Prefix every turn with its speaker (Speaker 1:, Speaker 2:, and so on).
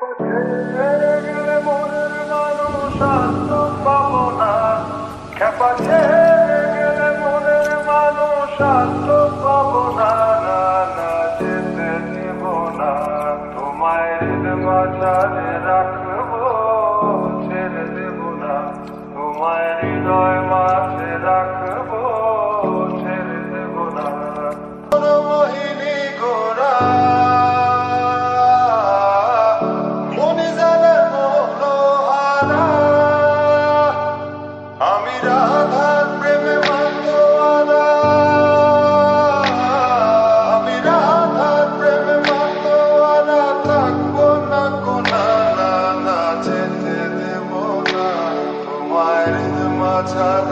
Speaker 1: ছেড়ে গেলে মনের মানুষ আর তো পাবো না। খেপা ছেড়ে গেলে মনের মানুষ আর তো পাবো না। না না, যেতে দেব না। তোমায় মাঝারে রাখবো, ছেড়ে দেব না। তোমায় হৃদয় মাঝে রাখবো, ছেড়ে দেব না। মোহিনী গোরা আমি রাধার প্রেমে মাতোয়ারা, আমি রাধার প্রেমে মাতোয়ারা, থাকবো না কোনা। না না, যেতে দেব না। তোমার মাঝারে